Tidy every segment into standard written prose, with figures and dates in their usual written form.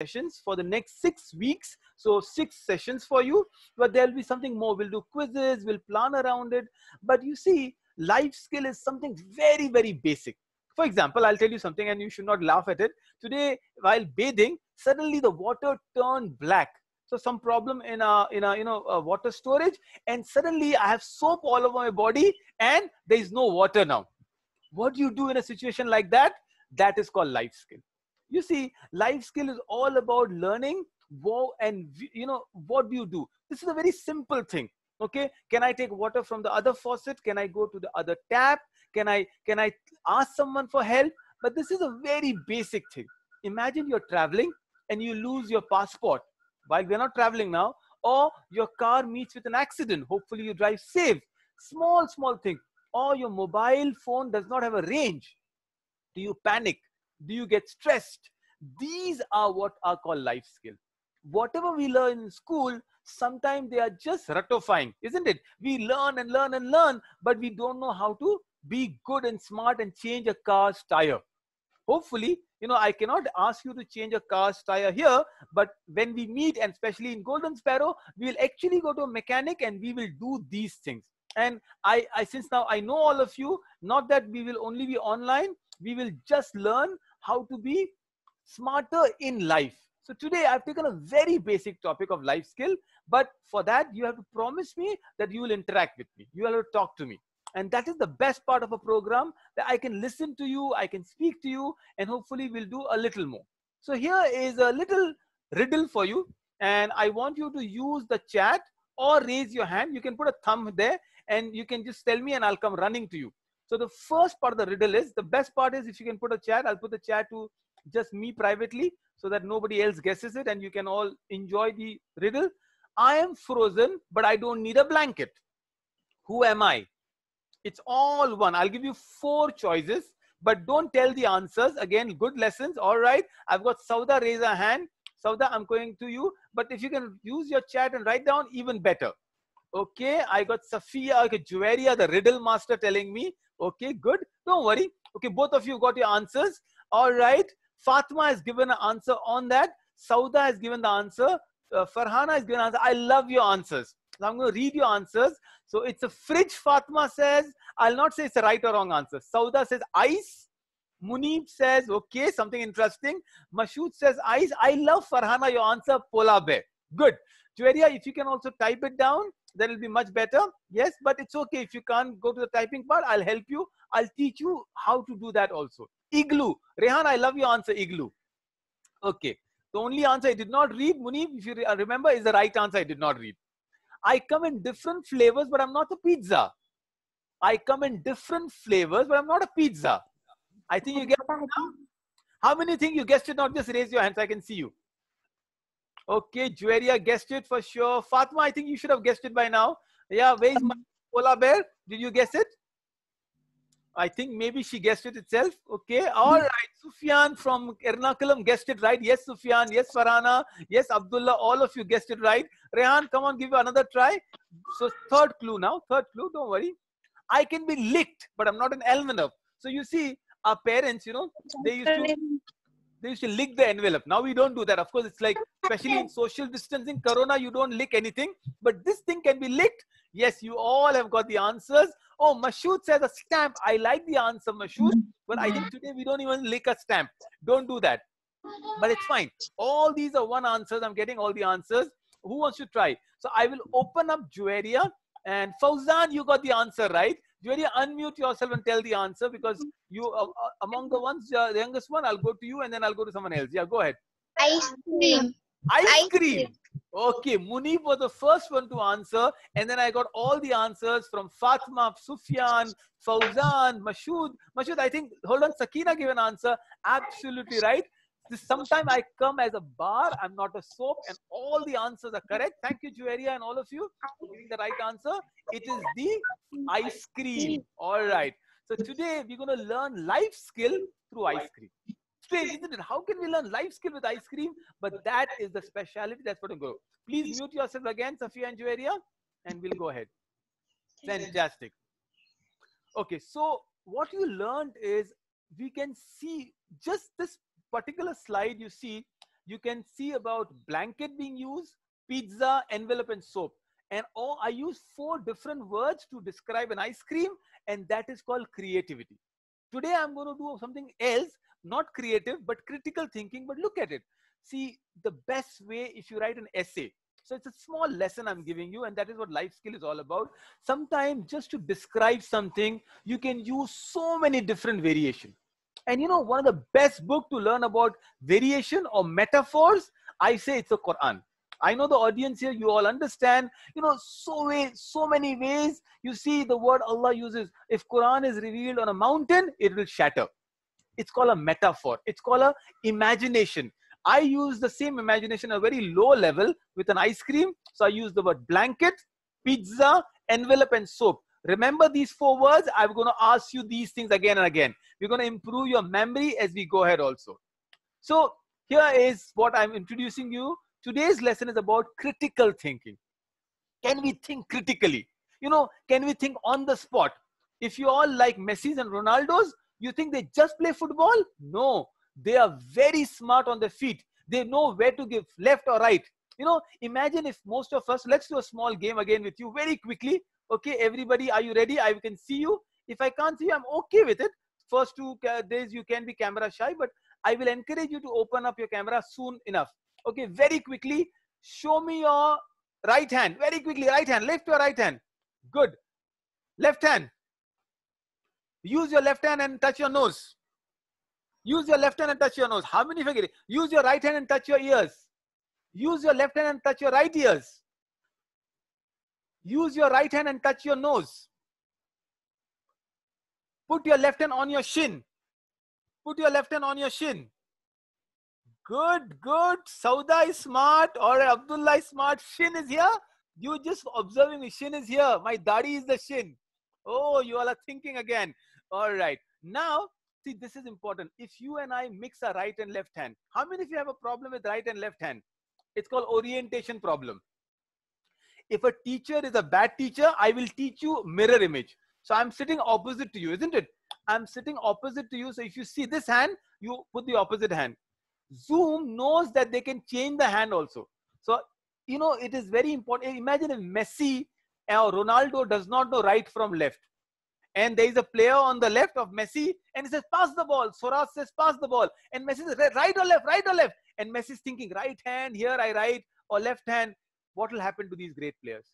sessions for the next 6 weeks. So 6 sessions for you, but there'll be something more. We'll do quizzes, we'll plan around it. But you see, life skill is something very, very basic. For example, I'll tell you something and you should not laugh at it. Today, while bathing, suddenly the water turned black. So some problem in a water storage, and suddenly I have soap all over my body and there is no water now. What do you do in a situation like that? That is called life skill. You see, life skill is all about learning. And what do you do? This is a very simple thing. Okay, can I take water from the other faucet? Can I go to the other tap? Can I ask someone for help? But this is a very basic thing. Imagine you're traveling and you lose your passport while we're not traveling now, or your car meets with an accident. Hopefully you drive safe. Small thing. Or your mobile phone does not have a range. Do you panic? Do you get stressed? These are what are called life skills. Whatever we learn in school, sometimes they are just ratifying, isn't it? We learn and learn and learn, but we don't know how to be good and smart and change a car's tire. Hopefully, I cannot ask you to change a car's tire here, but when we meet, and especially in Golden Sparrow, we will actually go to a mechanic and we will do these things. And I since now I know all of you, not that we will only be online, we will just learn how to be smarter in life. So today I've taken a very basic topic of life skill, but for that you have to promise me that you will interact with me. You have to talk to me. And that is the best part of a program, that I can listen to you, I can speak to you, and hopefully we'll do a little more. So here is a little riddle for you, and I want you to use the chat or raise your hand. You can put a thumb there and you can just tell me and I'll come running to you. So the first part of the riddle is, the best part is if you can put a chat, I'll put the chat to just me privately so that nobody else guesses it and you can all enjoy the riddle. I am frozen, but I don't need a blanket. Who am I? It's all one. I'll give you 4 choices, but don't tell the answers. Again, good lessons. All right. I've got Sauda raise a hand. Sauda, I'm going to you. But if you can use your chat and write down, even better. Okay. I got Safiya, okay, Juwairiya, the riddle master, telling me. Okay, good. Don't worry. Okay, both of you got your answers. All right. Fatma has given an answer on that. Sauda has given the answer. Farhana has given an answer. I love your answers. So I'm going to read your answers. So it's a fridge, Fatma says. I'll not say it's a right or wrong answer. Sauda says ice. Muneeb says, okay, something interesting. Mashood says ice. I love, Farhana, your answer, polar bear. Good. Juwairiya, if you can also type it down, that will be much better. Yes, but it's okay. If you can't go to the typing part, I'll help you. I'll teach you how to do that also. Igloo. Rehan, I love your answer, igloo. Okay. The only answer I did not read, Muneeb, if you remember, is the right answer I did not read. I come in different flavors, but I'm not a pizza. I come in different flavors, but I'm not a pizza. I think you get it now. How many think you guessed it? Not just raise your hand so I can see you. Okay, Juwairiya guessed it for sure. Fatma, I think you should have guessed it by now. Yeah, where is my polar bear? Did you guess it? I think maybe she guessed it itself. Okay, all right. Sufyan from Ernakulam guessed it right. Yes, Sufyan. Yes, Farhana. Yes, Abdullah. All of you guessed it right. Rehan, come on, give you another try. So third clue now. Third clue, don't worry. I can be licked, but I'm not an envelope. So you see, our parents, they used to lick the envelope. Now we don't do that. Of course, it's like, especially in social distancing, Corona, you don't lick anything. But this thing can be licked. Yes, you all have got the answers. Oh, Mashood says a stamp. I like the answer, Mashood. But I think today we don't even lick a stamp. Don't do that. But it's fine. All these are one answers. I'm getting all the answers. Who wants to try? So I will open up Juwairiya. And Fauzan, you got the answer right. Juwairiya, unmute yourself and tell the answer, because you among the ones, the youngest one, I'll go to you and then I'll go to someone else. Yeah, go ahead. Ice cream. Ice cream. Okay, Muneeb was the first one to answer, and then I got all the answers from Fatma, Sufyan, Fauzan, Mashood. Mashood, I think, hold on, Sakina gave an answer. Absolutely right. Sometimes I come as a bar, I'm not a soap, and all the answers are correct. Thank you, Juwairiya, and all of you for giving the right answer. It is the ice cream. All right. So today we're going to learn life skill through ice cream. Strange, isn't it? How can we learn life skill with ice cream? But that is the speciality. That's what I'm going to go. Please mute yourself again, Safiya and Juwairiya, and we'll go ahead. Fantastic. Okay, so what you learned is, we can see just this particular slide. You see, you can see about blanket being used, pizza, envelope, and soap. And I use 4 different words to describe an ice cream, and that is called creativity. Today I'm going to do something else, not creative, but critical thinking. But look at it. See, the best way, if you write an essay, so it's a small lesson I'm giving you, and that is what life skill is all about. Sometimes just to describe something, you can use so many different variations. And you know, one of the best book to learn about variation or metaphors, I say it's the Quran. I know the audience here, you all understand, you know, so many ways you see the word Allah uses. If Quran is revealed on a mountain, it will shatter. It's called a metaphor. It's called a imagination. I use the same imagination at a very low level with an ice cream. So I use the word blanket, pizza, envelope, and soap. Remember these 4 words. I'm going to ask you these things again and again. We're going to improve your memory as we go ahead also. So here is what I'm introducing you. Today's lesson is about critical thinking. Can we think critically? You know, can we think on the spot? If you all like Messi's and Ronaldo's, you think they just play football? No, they are very smart on their feet. They know where to give, left or right. You know, imagine if most of us, let's do a small game again with you very quickly. Okay, everybody, are you ready? I can see you. If I can't see you, I'm okay with it. First 2 days, you can be camera shy, but I will encourage you to open up your camera soon enough. Okay, very quickly, show me your right hand. Very quickly, right hand, left or right hand. Good. Left hand. Use your left hand and touch your nose. Use your left hand and touch your nose. How many figure it? Use your right hand and touch your ears. Use your left hand and touch your right ears. Use your right hand and touch your nose. Put your left hand on your shin. Put your left hand on your shin. Good, good. Sauda is smart. Or Abdullah is smart. Shin is here. You just observing me. Shin is here. My dadi is the shin. Oh, you all are thinking again. All right. Now, see, this is important. If you and I mix a right and left hand, how many of you have a problem with right and left hand? It's called orientation problem. If a teacher is a bad teacher, I will teach you mirror image. So I'm sitting opposite to you, isn't it? I'm sitting opposite to you. So if you see this hand, you put the opposite hand. Zoom knows that they can change the hand also. So, you know, it is very important. Imagine if Messi or Ronaldo does not know right from left. And there is a player on the left of Messi and he says, pass the ball. Soras says, pass the ball. And Messi says, right or left, right or left. And Messi is thinking, right hand, here I write, or left hand. What will happen to these great players?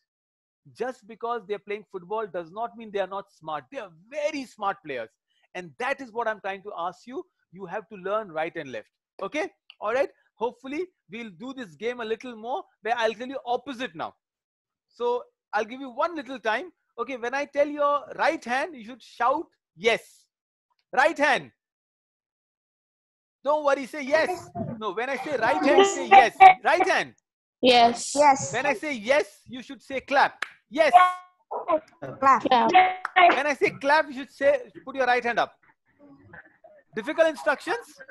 Just because they're playing football does not mean they are not smart. They are very smart players. And that is what I'm trying to ask you. You have to learn right and left. Okay? All right? Hopefully, we'll do this game a little more where I'll tell you opposite now. So, I'll give you one little time. Okay, when I tell your right hand, you should shout yes. Right hand. Don't worry, say yes. No, when I say right hand, say yes. Right hand. Yes. Yes. When I say yes, you should say clap. Yes. Clap. Yeah. When I say clap, you should say, put your right hand up. Difficult instructions?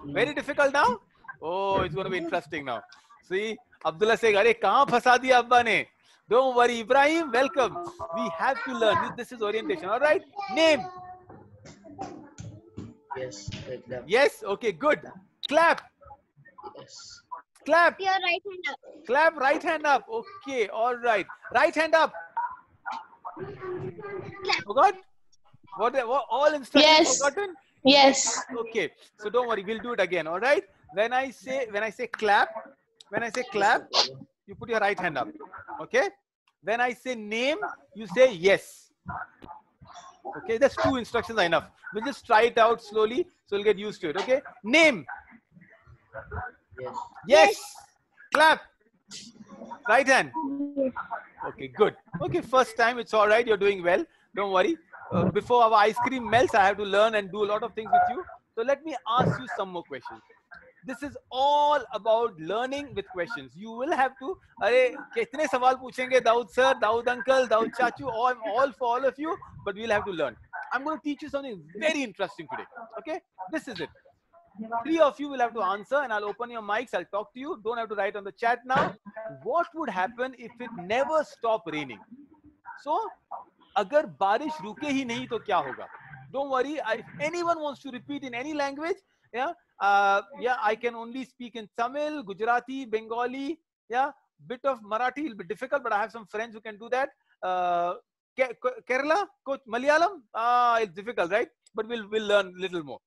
Very difficult now? Oh, it's going to be interesting now. See, Abdullah saying, "Arey, kahan phasa diya Abba ne?" Don't worry, Ibrahim, welcome. We have to learn. This is orientation. All right. Name. Yes. Like that. Yes. Okay, good. Clap. Yes. Clap. Your right hand up. Clap. Right hand up. Okay. All right. Right hand up. Forgot? What all instructions Yes. forgotten? Yes. Okay. So don't worry. We'll do it again. All right. When I say clap, you put your right hand up. Okay. When I say name, you say yes. Okay. That's 2 instructions are enough. We'll just try it out slowly, so we'll get used to it. Okay. Name. Yes. Yes. Clap. Right hand. Okay, good. Okay, first time, it's all right. You're doing well. Don't worry. Before our ice cream melts, I have to learn and do a lot of things with you. So let me ask you some more questions. This is all about learning with questions. You will have to, अरे कितने सवाल पूछेंगे Daud sir, Daud uncle, Daud chachu, I'm all for all of you, but we'll have to learn. I'm going to teach you something very interesting today. Okay, this is it. 3 of you will have to answer and I'll open your mics. I'll talk to you. Don't have to write on the chat now. What would happen if it never stopped raining? So, अगर बारिश रुके ही नहीं तो क्या होगा? Don't worry. If anyone wants to repeat in any language, Yeah. Yeah, I can only speak in Tamil, Gujarati, Bengali. Yeah, bit of Marathi will be difficult, but I have some friends who can do that. Uh, Kerala, Coach Malayalam. It's difficult, right? But we'll learn little more.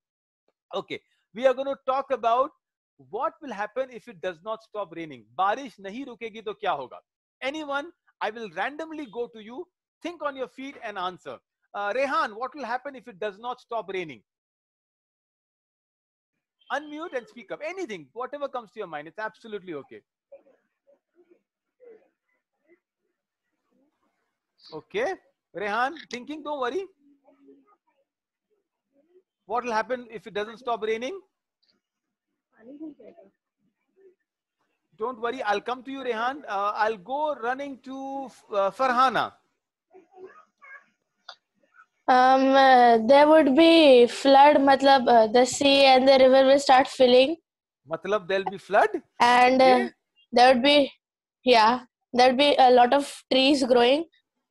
Okay, we are going to talk about what will happen if it does not stop raining. बारिश नहीं रुकेगी तो क्या होगा? Anyone? I will randomly go to you. Think on your feet and answer. Rehan, what will happen if it does not stop raining? Unmute and speak up. Anything, whatever comes to your mind. It's absolutely okay. Okay, Rehan, thinking, don't worry. What will happen if it doesn't stop raining? Don't worry, I'll come to you, Rehan. I'll go running to Farhana. There would be flood, matlab the sea and the river will start filling, Matlab there'll be flood? and Okay. there would be, yeah, there would be a lot of trees growing,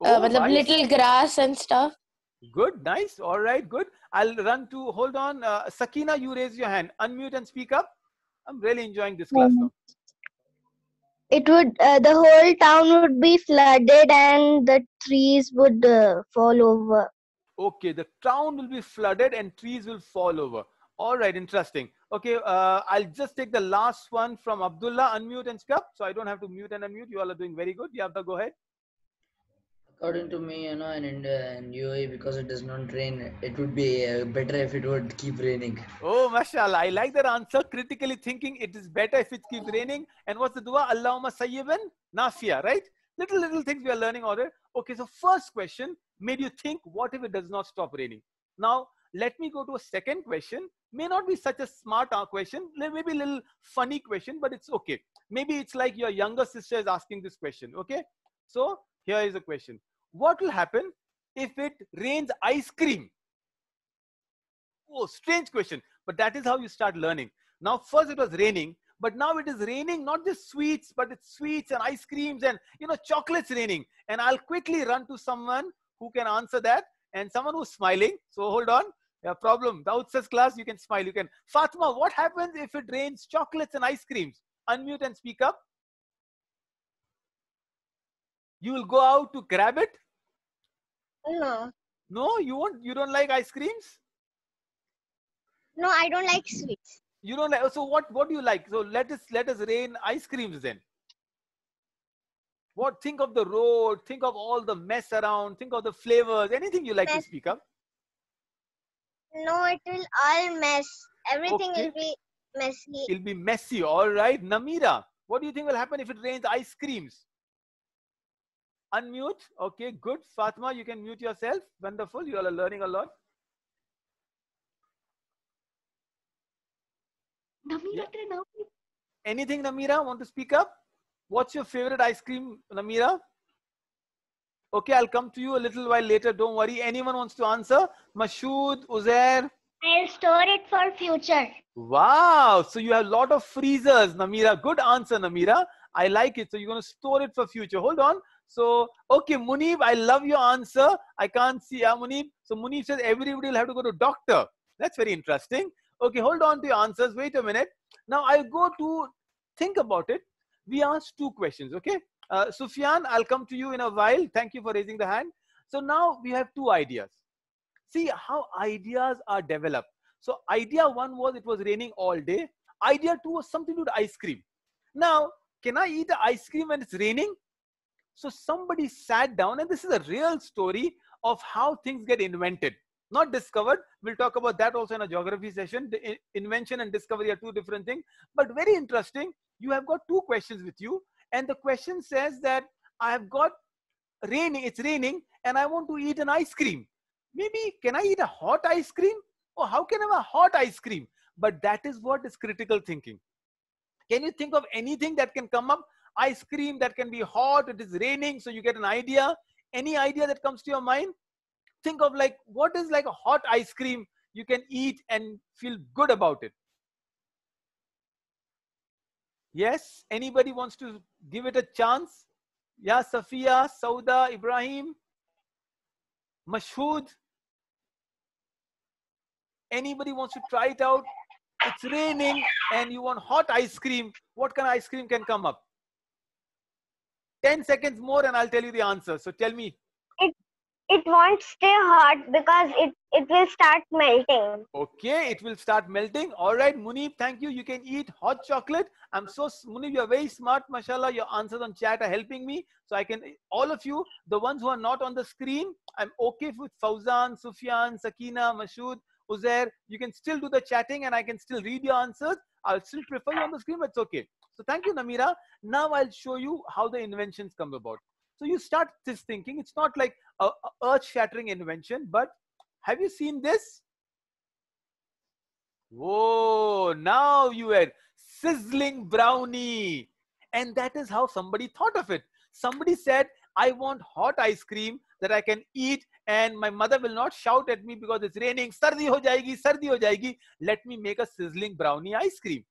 Oh, matlab nice. little grass and stuff. Good, nice. All right, good. I'll run to, hold on. Sakina, you raise your hand. Unmute and speak up. I'm really enjoying this class now. It would, the whole town would be flooded and the trees would fall over. Okay, the town will be flooded and trees will fall over. All right, interesting. Okay, I'll just take the last one from Abdullah. Unmute and speak up. So I don't have to mute and unmute. You all are doing very good. You have to go ahead. According to me, in India and UAE, because it does not rain, it would be better if it would keep raining. Oh, mashallah. I like that answer. Critically thinking, it is better if it keeps raining. And what's the dua? Allahumma sayyiban nafia, right? Little things we are learning all right. Okay, so first question made you think, what if it does not stop raining? Now, let me go to a second question. May not be such a smart question, maybe a little funny question, but it's okay. Maybe it's like your younger sister is asking this question, okay? So, here is the question. What will happen if it rains ice cream? Oh, strange question, but that is how you start learning. Now, first it was raining, but now it is raining not just sweets, but it's sweets and ice creams and chocolates raining. And I'll quickly run to someone who can answer that, and someone who's smiling. So hold on. Yeah, problem. Daud says class, you can smile. You can. Fatima, what happens if it rains chocolates and ice creams? Unmute and speak up. You will go out to grab it? No, No, you won't. You don't like ice creams? no, I don't like sweets. You don't like. So what do you like? So let us rain ice creams then. What? Think of the road. Think of all the mess around. Think of the flavors. Anything you like to Mess. speak up? No, it will all mess. Everything Okay. will be messy. It'll be messy. All right, Namira. What do you think will happen if it rains ice creams? Unmute. Okay, good. Fatima, you can mute yourself. Wonderful. You all are learning a lot. Yeah. Anything, Namira? Want to speak up? What's your favorite ice cream, Namira? Okay, I'll come to you a little while later. Don't worry. Anyone wants to answer? Mashood, Uzair. I'll store it for future. Wow. So you have a lot of freezers, Namira. Good answer, Namira. I like it. So you're going to store it for future. Hold on. So, okay, Munib, I love your answer. I can't see Munib. So Munib says everybody will have to go to doctor. That's very interesting. Okay, hold on to your answers. Wait a minute. Now I'll go to think about it. We asked two questions, okay? Sufyan, I'll come to you in a while. Thank you for raising the hand. So now we have two ideas. See how ideas are developed. So idea one was it was raining all day. Idea two was something to do with ice cream. Now, can I eat the ice cream when it's raining? So somebody sat down, and this is a real story of how things get invented. Not discovered. We'll talk about that also in a geography session. The invention and discovery are two different things. But very interesting. You have got two questions with you. And the question says that I have got raining. It's raining and I want to eat an ice cream. Maybe can I eat a hot ice cream? Or how can I have a hot ice cream? But that is what is critical thinking. Can you think of anything that can come up? Ice cream that can be hot. It is raining. So you get an idea. Any idea that comes to your mind? Think of like, what is like a hot ice cream you can eat and feel good about it? Yes, anybody wants to give it a chance? Yeah, Safiya, Sauda, Ibrahim, Mashhood. Anybody wants to try it out? it's raining and you want hot ice cream, what kind of ice cream can come up? 10 seconds more and I'll tell you the answer. So tell me. It won't stay hot because it will start melting. Okay, it will start melting. All right, Munib, thank you. You can eat hot chocolate. Munib, you're very smart. Mashallah, your answers on chat are helping me. So I can, all of you, the ones who are not on the screen, I'm okay with Fauzan, Sufyan, Sakina, Mashood, Uzair. You can still do the chatting and I can still read your answers. I'll still prefer you on the screen, but it's okay. So thank you, Namira. Now I'll show you how the inventions come about. So you start this thinking, it's not like a earth-shattering invention, but have you seen this? Whoa, now you had sizzling brownie. And that is how somebody thought of it. Somebody said, I want hot ice cream that I can eat and my mother will not shout at me because it's raining. Sardi ho jayegi, sardi ho jayegi. Let me make a sizzling brownie ice cream.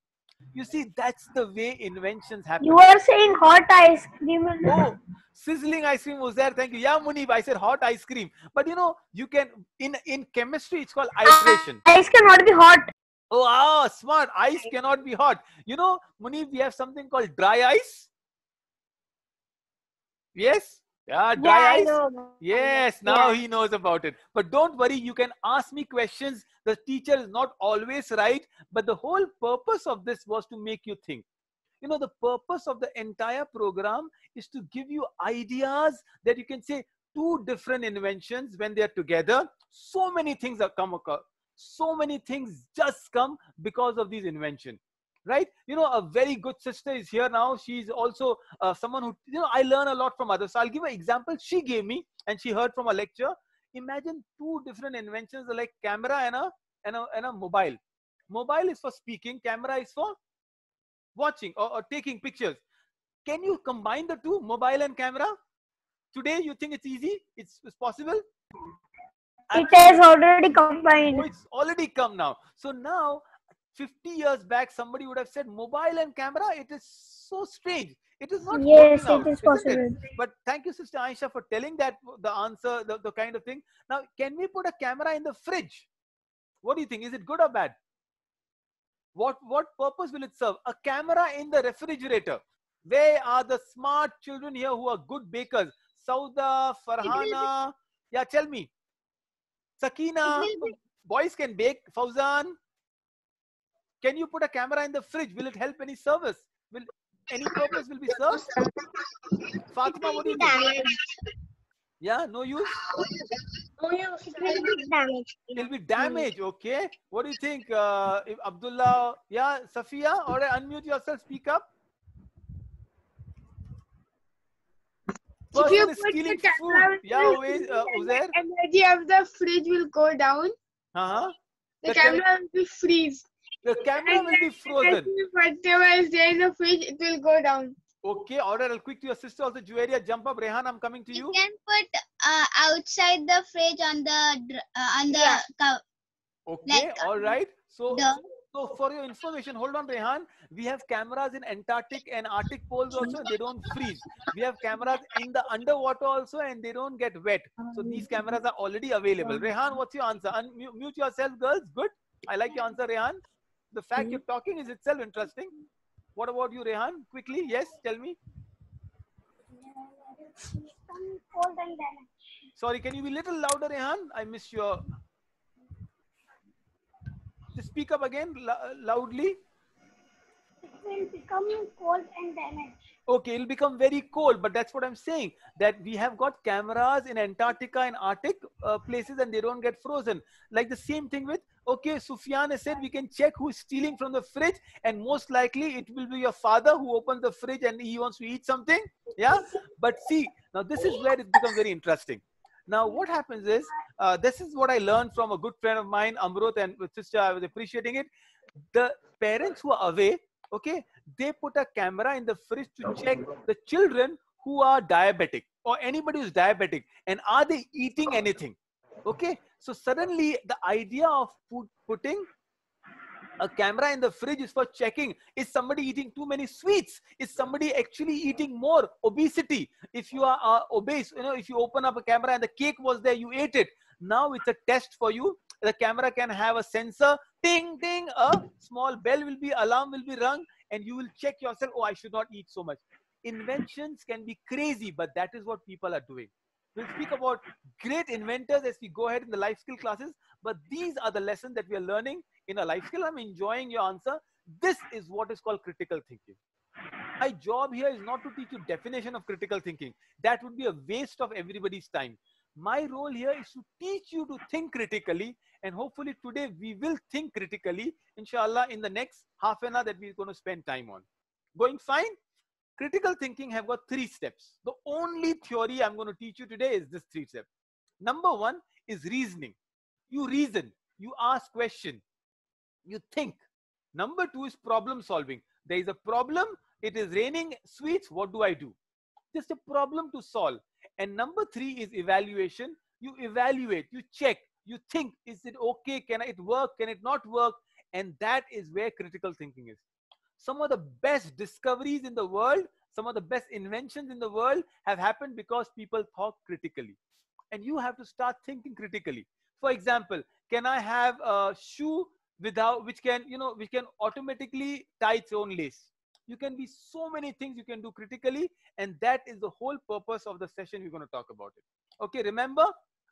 You see, that's the way inventions happen. You are saying hot ice cream. Oh, sizzling ice cream was there. Thank you. Yeah, Munib, I said hot ice cream. But you know, you can, in chemistry, it's called iteration. Ice cannot be hot. Oh, smart. Ice cannot be hot. You know, Munib, we have something called dry ice. Yes? Yeah, dry ice. Yes, now he knows about it. But don't worry, you can ask me questions. The teacher is not always right. But the whole purpose of this was to make you think. You know, the purpose of the entire program is to give you ideas that you can say two different inventions when they are together. So many things have come occur. So many things just come because of these inventions. Right? You know, a very good sister is here now. She's also someone who, you know, I learn a lot from others. So I'll give an example she gave me and she heard from a lecture. Imagine two different inventions like camera and a mobile. Mobile is for speaking, camera is for watching or taking pictures. Can you combine the two, mobile and camera? Today, you think it's easy? It's possible? It has already combined. Oh, it's already come now. So now, 50 years back, somebody would have said mobile and camera. It is so strange. It is not. Yes, out, it is possible. it? But thank you, Sister Aisha, for telling that the answer, the kind of thing. Now, can we put a camera in the fridge? What do you think? Is it good or bad? What purpose will it serve? A camera in the refrigerator. Where are the smart children here who are good bakers? Sauda, Farhana. Yeah, tell me. Sakina. Boys can bake. Fauzan. Can you put a camera in the fridge? Will it help any service? Will any purpose will be served? Fatima, what do you think? Yeah, no use? No use. It will be damaged. It will be damaged, okay. What do you think, if Abdullah? Yeah, Safia, all right, unmute yourself, speak up. Person is stealing food. Yeah, Uzair? Energy of the fridge will go down. The camera will freeze. The camera will be frozen. Whatever is there in the fridge, it will go down. Okay, all right, I'll quick to your sister also. Juwaria, jump up. Rehan, I'm coming to you. You can put outside the fridge on the Okay, like, all right. So for your information, hold on, Rehan. We have cameras in Antarctic and Arctic poles also. They don't freeze. We have cameras in the underwater also, and they don't get wet. So these cameras are already available. Rehan, what's your answer? Unmute yourself, girls. Good. I like your answer, Rehan. The fact you're talking is itself interesting. What about you, Rehan? Quickly, yes, tell me. Sorry, can you be a little louder, Rehan? I missed your... Just speak up again, loudly. It will become cold and damaged. Okay, it'll become very cold, but that's what I'm saying. That we have got cameras in Antarctica and Arctic places and they don't get frozen. Like the same thing with, okay, Sufyan has said we can check who's stealing from the fridge and most likely it will be your father who opens the fridge and he wants to eat something. Yeah, but see, now this is where it becomes very interesting. Now what happens is, this is what I learned from a good friend of mine, Amrut, and with sister, I was appreciating it. The parents who are away, okay, they put a camera in the fridge to check the children who are diabetic or anybody who's diabetic and are they eating anything. Okay, so suddenly the idea of putting a camera in the fridge is for checking, is somebody eating too many sweets? Is somebody actually eating more? Obesity. If you are obese, you know, if you open up a camera and the cake was there, you ate it. Now it's a test for you. The camera can have a sensor, ting, ting, a small bell will be, alarm will be rung, and you will check yourself, oh, I should not eat so much. Inventions can be crazy, but that is what people are doing. We'll speak about great inventors as we go ahead in the life skill classes, but these are the lessons that we are learning in a life skill. I'm enjoying your answer. This is what is called critical thinking. My job here is not to teach you definition of critical thinking. That would be a waste of everybody's time. My role here is to teach you to think critically, and hopefully today we will think critically, inshallah, in the next half an hour that we're going to spend time on. Going fine? Critical thinking have got 3 steps. The only theory I'm going to teach you today is this 3 steps. Number 1 is reasoning. You reason, you ask question, you think. Number 2 is problem solving. There is a problem, it is raining sweets, what do I do? Just a problem to solve. And number 3 is evaluation. You evaluate, you check, you think, is it okay? Can it work? Can it not work? And that is where critical thinking is. Some of the best discoveries in the world, some of the best inventions in the world have happened because people thought critically. And you have to start thinking critically. For example, can I have a shoe without, which can automatically tie its own lace? You can be so many things you can do critically, and that is the whole purpose of the session we're going to talk about it. Okay, remember,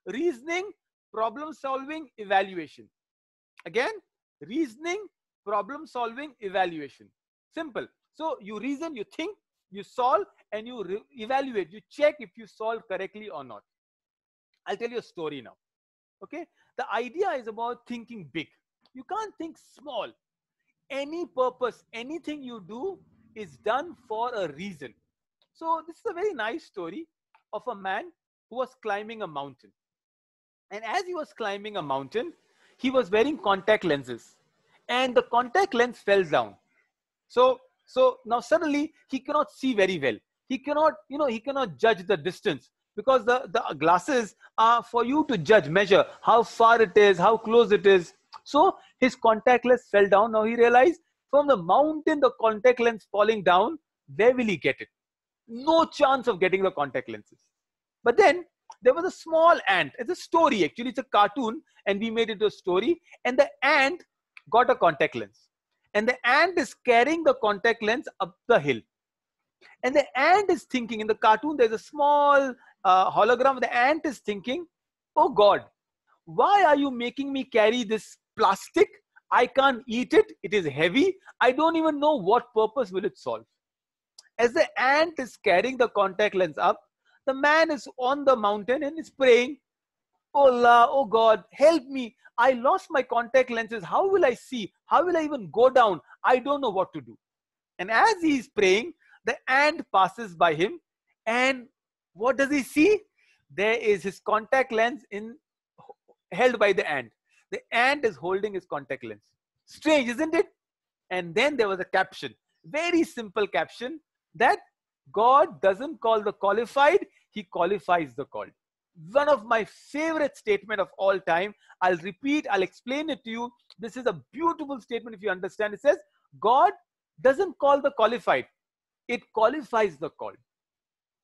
reasoning, problem solving, evaluation. Again, reasoning, problem solving, evaluation. Simple. So you reason, you think, you solve, and you evaluate. You check if you solve correctly or not. I'll tell you a story now. Okay, the idea is about thinking big. You can't think small. Any purpose, anything you do is done for a reason. So this is a very nice story of a man who was climbing a mountain. And as he was climbing a mountain, he was wearing contact lenses. And the contact lens fell down. So now suddenly he cannot see very well. He cannot, he cannot judge the distance, because the glasses are for you to judge, measure how far it is, how close it is. So his contact lens fell down. Now he realized from the mountain, the contact lens falling down, where will he get it? No chance of getting the contact lenses. But then there was a small ant. It's a story, actually. It's a cartoon, and we made it a story. And the ant got a contact lens. And the ant is carrying the contact lens up the hill. And the ant is thinking, in the cartoon, there's a small hologram. The ant is thinking, oh God, why are you making me carry this plastic? I can't eat it. It is heavy. I don't even know what purpose will it solve. As the ant is carrying the contact lens up, the man is on the mountain and is praying, oh Allah, oh God, help me. I lost my contact lenses. How will I see? How will I even go down? I don't know what to do. And as he is praying, the ant passes by him. And what does he see? There is his contact lens held by the ant. The ant is holding his contact lens. Strange, isn't it? And then there was a caption, very simple caption, that God doesn't call the qualified, he qualifies the called. One of my favorite statement of all time. I'll repeat, I'll explain it to you. This is a beautiful statement if you understand. It says, God doesn't call the qualified, it qualifies the called.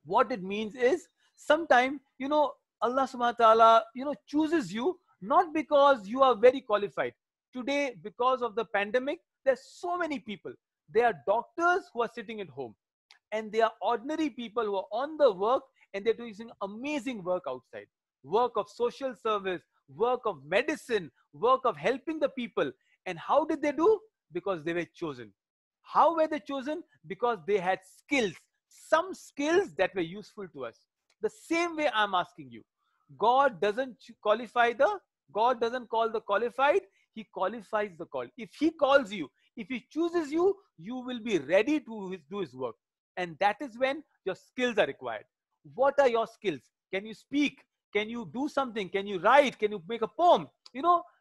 What it means is, sometimes, Allah subhanahu wa ta'ala, chooses you not because you are very qualified. Today, because of the pandemic, there's so many people. There are doctors who are sitting at home, and there are ordinary people who are on the work, and they're doing amazing work outside. Work of social service, work of medicine, work of helping the people. And how did they do? Because they were chosen. How were they chosen? Because they had skills, some skills that were useful to us. The same way I'm asking you. God doesn't call the qualified, he qualifies the called. If he calls you, if he chooses you, you will be ready to do his work. And that is when your skills are required. What are your skills? Can you speak? Can you do something? Can you write? Can you make a poem?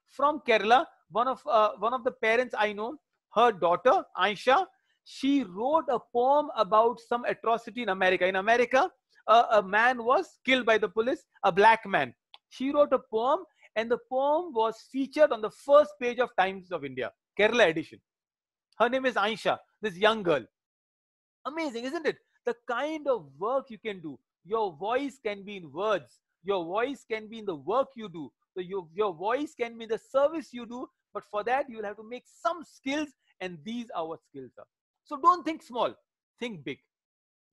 From Kerala, one of the parents I know, her daughter, Aisha, she wrote a poem about some atrocity in America. In America, a man was killed by the police, a black man. She wrote a poem, and the poem was featured on the first page of Times of India, Kerala edition. Her name is Aisha, this young girl. Amazing, isn't it? The kind of work you can do. Your voice can be in words. Your voice can be in the work you do. So your voice can be the service you do, but for that you will have to make some skills, and these are what skills are. So don't think small, think big.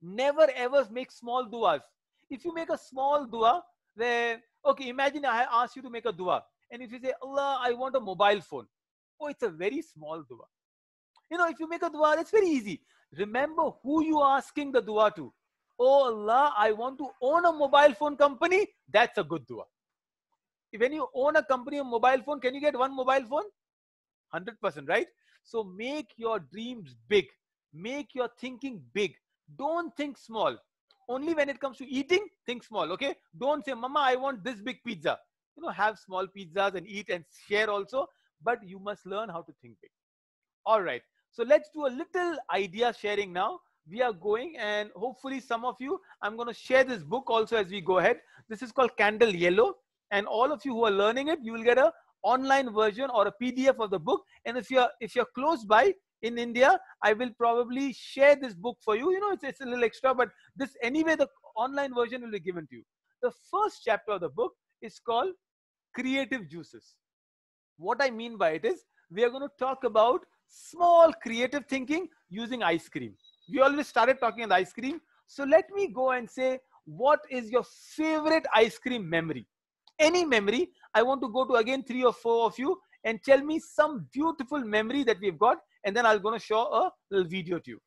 Never ever make small duas. If you make a small dua, where, okay, imagine I ask you to make a dua, and if you say, Allah, I want a mobile phone. Oh, it's a very small dua. You know, if you make a dua, that's very easy. Remember who you are asking the dua to. Oh Allah, I want to own a mobile phone company. That's a good dua. When you own a company, a mobile phone, can you get one mobile phone? 100%, right? So make your dreams big. Make your thinking big. Don't think small. Only when it comes to eating, think small, okay? Don't say, Mama, I want this big pizza. You know, have small pizzas and eat and share also, but you must learn how to think big. All right. So let's do a little idea sharing now. We are going, and hopefully some of you, I'm going to share this book also as we go ahead. This is called Candle Yellow, and all of you who are learning it, you will get a online version or a PDF of the book. And if you're close by in India, I will probably share this book for you. You know, it's a little extra, but this anyway, the online version will be given to you. The first chapter of the book is called Creative Juices. What I mean by it is, we are going to talk about small creative thinking using ice cream. We always started talking about ice cream. So let me go and say, what is your favorite ice cream memory? Any memory. I want to go to again 3 or 4 of you and tell me some beautiful memory that we've got, and then I'm going to show a little video to you.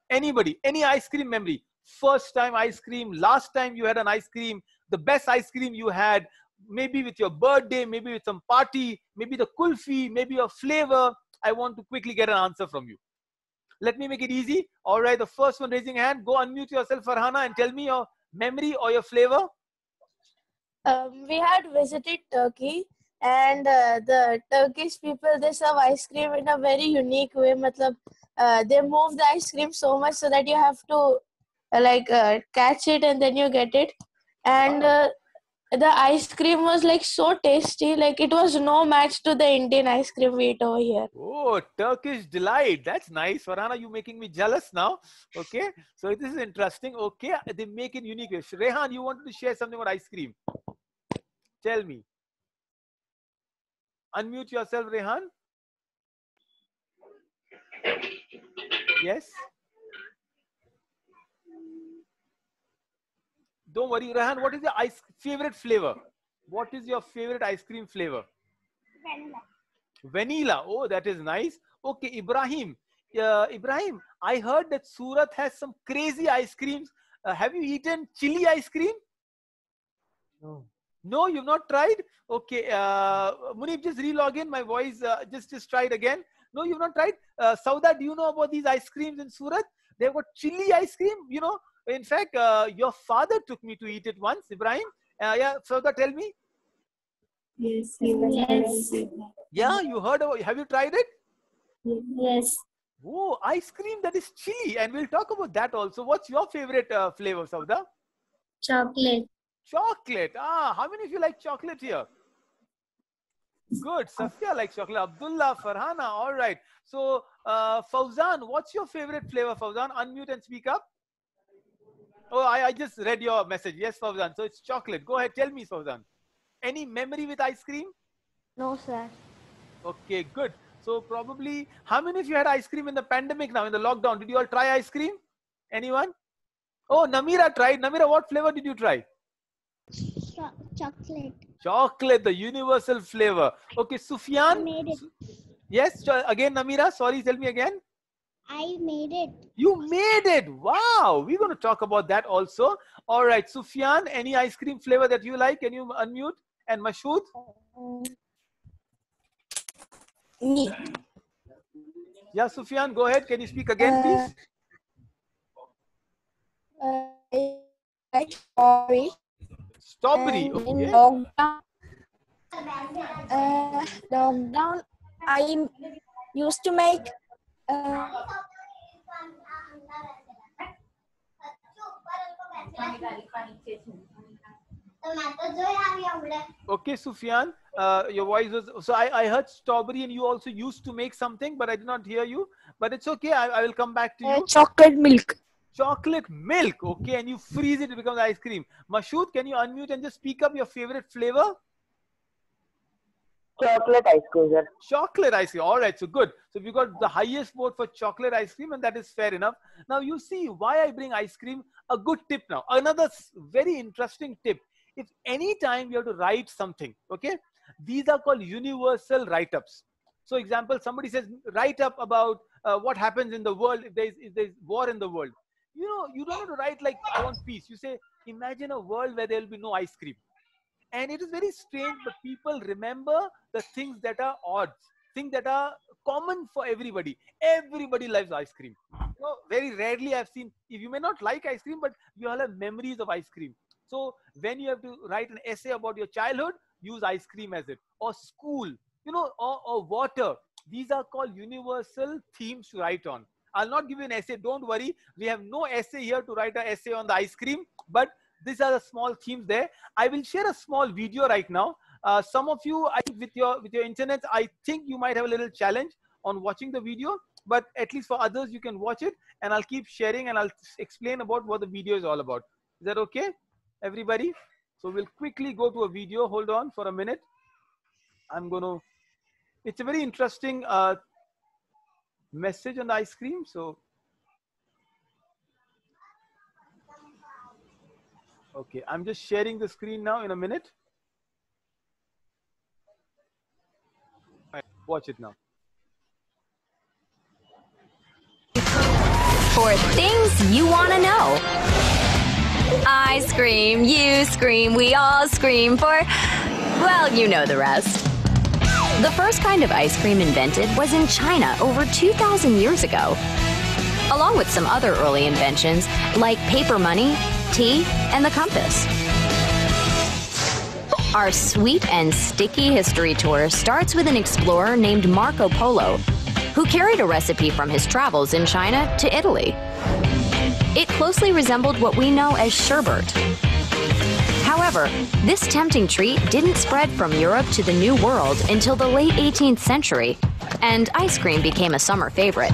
Anybody, any ice cream memory? First time ice cream, last time you had an ice cream, the best ice cream you had, maybe with your birthday, maybe with some party, maybe the kulfi, maybe a flavor. I want to quickly get an answer from you. Let me make it easy. All right, the first one raising hand, go unmute yourself, Farhana, and tell me your memory or your flavor. We had visited Turkey, and the Turkish people, they serve ice cream in a very unique way. Matlab, they move the ice cream so much so that you have to catch it and then you get it. And the ice cream was like so tasty, like it was no match to the Indian ice cream we eat over here. Oh, Turkish delight. That's nice. Farhana, you making me jealous now. Okay, so this is interesting. Okay, they make it unique. Rehan, you wanted to share something about ice cream. Tell me. Unmute yourself, Rehan. Yes. Don't worry, Rehan. What is your favorite flavor? What is your favorite ice cream flavor? Vanilla. Vanilla. Oh, that is nice. Okay, Ibrahim. Ibrahim, I heard that Surat has some crazy ice creams. Have you eaten chili ice cream? No. No, you've not tried? Okay, Munib, just re-log in. My voice, just try it again. No, you've not tried? Sauda, do you know about these ice creams in Surat? They've got chili ice cream, you know. In fact, your father took me to eat it once, Ibrahim. Yeah, Sauda, tell me. Yes. Yes. Yeah, you heard about, have you tried it? Yes. Oh, ice cream that is chili. And we'll talk about that also. What's your favorite flavor, Sauda? Chocolate. Chocolate. Ah, how many of you like chocolate here? Good. Safia likes chocolate. Abdullah, Farhana. All right. So, Fauzan, what's your favorite flavor, Fauzan? Unmute and speak up. Oh, I just read your message. Yes, Fauzan. So, it's chocolate. Go ahead. Tell me, Fauzan. Any memory with ice cream? No, sir. Okay, good. So, probably, how many of you had ice cream in the pandemic now, in the lockdown? Did you all try ice cream? Anyone? Oh, Namira tried. Namira, what flavor did you try? Chocolate. Chocolate, the universal flavor. Okay, Sufyan. I made it. Yes, again, Namira. Sorry, tell me again. I made it. You made it. Wow. We're going to talk about that also. All right, Sufyan, any ice cream flavor that you like? Can you unmute? And Mashood? Yeah, Sufyan, go ahead. Can you speak again, please? Strawberry. Strawberry. And Okay. in lockdown, I used to make Okay, Sufyan, your voice was, so I heard strawberry and you also used to make something, but I did not hear you. But it's okay. I will come back to you. chocolate milk. Chocolate milk. Okay, and you freeze it, it becomes ice cream. Mashood, can you unmute and just speak up your favorite flavor? Chocolate ice cream, sir. Chocolate ice cream. All right, so good. So we got the highest vote for chocolate ice cream, and that is fair enough. Now you see why I bring ice cream. A good tip now. Another very interesting tip. If any time you have to write something, okay, these are called universal write-ups. So example, somebody says, write up about what happens in the world if there's war in the world. You know, you don't have to write like, I want peace. You say, imagine a world where there will be no ice cream. And it is very strange, but people remember the things that are odd, things that are common for everybody. Everybody loves ice cream. You know, very rarely I've seen, if you may not like ice cream, but you all have memories of ice cream. So when you have to write an essay about your childhood, use ice cream as it. Or school, you know, or water. These are called universal themes to write on. I'll not give you an essay. Don't worry. We have no essay here to write an essay on the ice cream, but these are the small themes there. I will share a small video right now. Some of you, I think with your internet, I think you might have a little challenge on watching the video, but at least for others, you can watch it, and I'll keep sharing and I'll explain about what the video is all about. Is that okay, everybody? So we'll quickly go to a video. Hold on for a minute. It's a very interesting message on the ice cream. So, okay, I'm just sharing the screen now in a minute. All right, watch it now. For things you want to know. I scream, you scream, we all scream for, well, you know the rest. The first kind of ice cream invented was in China over 2,000 years ago, along with some other early inventions like paper money, tea, and the compass. Our sweet and sticky history tour starts with an explorer named Marco Polo, who carried a recipe from his travels in China to Italy. It closely resembled what we know as sherbet. However, this tempting treat didn't spread from Europe to the New World until the late 18th century, and ice cream became a summer favorite.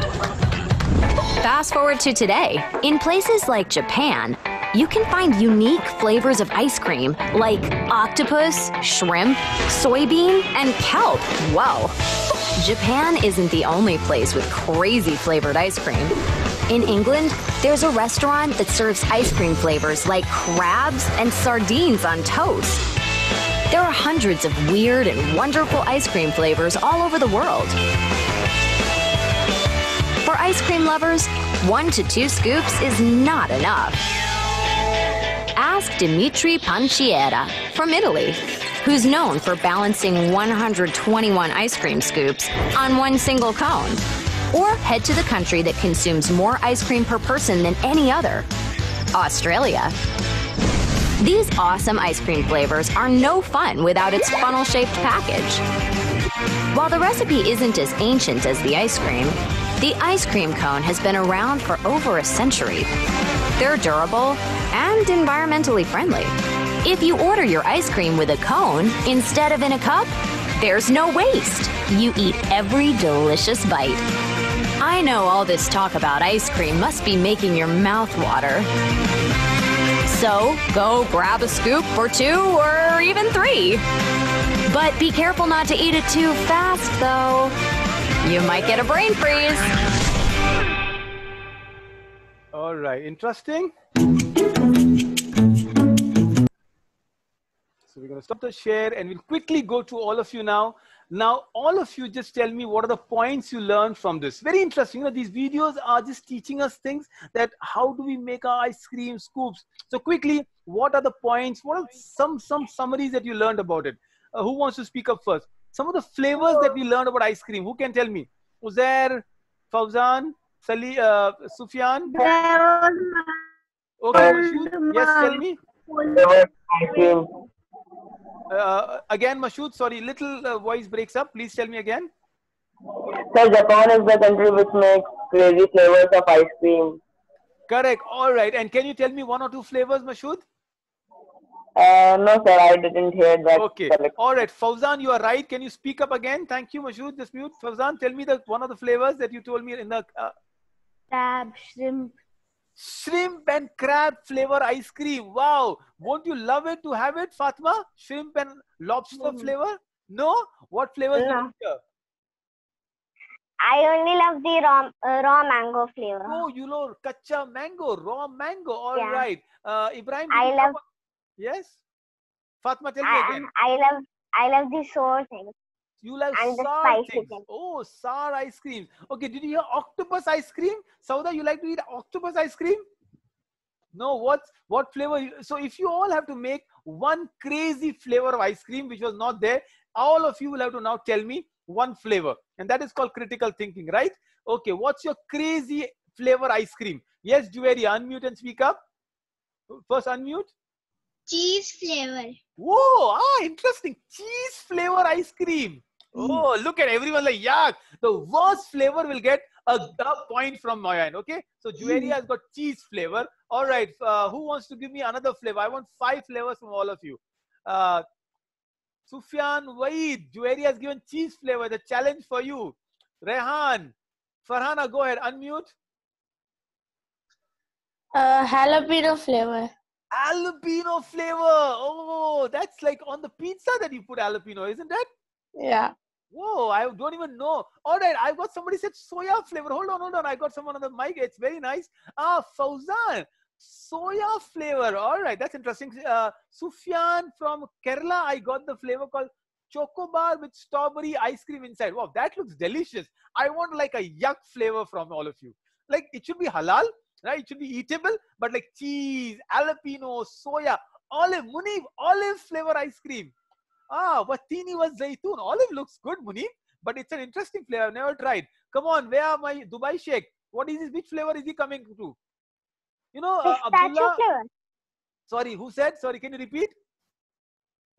Fast forward to today, in places like Japan, you can find unique flavors of ice cream like octopus, shrimp, soybean, and kelp. Whoa! Japan isn't the only place with crazy flavored ice cream. In England, there's a restaurant that serves ice cream flavors like crabs and sardines on toast. There are hundreds of weird and wonderful ice cream flavors all over the world. For ice cream lovers, 1 to 2 scoops is not enough. Ask Dimitri Panciera from Italy, who's known for balancing 121 ice cream scoops on one single cone. Or head to the country that consumes more ice cream per person than any other, Australia. These awesome ice cream flavors are no fun without its funnel-shaped package. While the recipe isn't as ancient as the ice cream cone has been around for over a century. They're durable and environmentally friendly. If you order your ice cream with a cone instead of in a cup, there's no waste. You eat every delicious bite. I know all this talk about ice cream must be making your mouth water. So go grab a scoop or 2 or even 3. But be careful not to eat it too fast, though. You might get a brain freeze. All right, interesting. So we're going to stop the share and we'll quickly go to all of you now. Now, all of you just tell me what are the points you learned from this. Very interesting. You know, these videos are just teaching us things that how do we make our ice cream scoops. So quickly, what are the points? What are some summaries that you learned about it? Who wants to speak up first? Some of the flavors that we learned about ice cream. Who can tell me? Uzair, Fauzan, Sufyan? Okay, Mashood. Yes, tell me. Again, Mashood, sorry, little voice breaks up. Please tell me again. Sir, Japan is the country which makes crazy flavors of ice cream. Correct. All right. And can you tell me 1 or 2 flavors, Mashood? No, sir, I didn't hear that. Okay. All right. Fauzan, you are right. Can you speak up again? Thank you, Mashood. Just mute. Fauzan, tell me the 1 of the flavors that you told me in the... Crab, shrimp. Shrimp and crab flavor ice cream. Wow. Won't you love it to have it, Fatma? Shrimp and lobster flavor? No? What flavors do you No. like here? I only love the raw mango flavor. Oh, you know, kacha mango, raw mango. All Yeah. right. Ibrahim, did I you love. come? Yes? Fatma, tell me again. I love the sour things You like and the sour spicy things. things. Oh, sour ice cream. Okay, did you hear octopus ice cream? Sauda, you like to eat octopus ice cream? No, what flavor? So if you all have to make one crazy flavor of ice cream which was not there, all of you will have to now tell me one flavor, and that is called critical thinking, right? Okay, what's your crazy flavor ice cream? Yes, Juveria, unmute and speak up. First unmute. Cheese flavor. Whoa, interesting. Cheese flavor ice cream. Oh, look at everyone like, yuck. The worst flavor will get a point from Moyan. Okay, so Juveria has got cheese flavor. All right, who wants to give me another flavor? I want 5 flavors from all of you. Sufyan, Waid, Juveria has given cheese flavor. The challenge for you. Rehan, Farhana, go ahead, unmute. Jalapeno flavor. Jalapeno flavor. Oh, that's like on the pizza that you put jalapeno, isn't that? Yeah. Whoa, I don't even know. All right, I've got somebody said soya flavor. Hold on. I got someone on the mic. It's very nice. Fauzan, soya flavor. All right, that's interesting. Sufyan from Kerala, I got the flavor called Chocobar with strawberry ice cream inside. Wow, that looks delicious. I want like a yuck flavor from all of you. Like it should be halal, right? It should be eatable, but like cheese, jalapeno, soya, olive, Munib, olive flavor ice cream. Watini was zaytun. Olive looks good, Munib, but it's an interesting flavor. I've never tried. Come on, where are my Dubai Sheikh? What is this? Which flavor is he coming to? You know, Abdullah. Flavor. Sorry, who said? Sorry, can you repeat?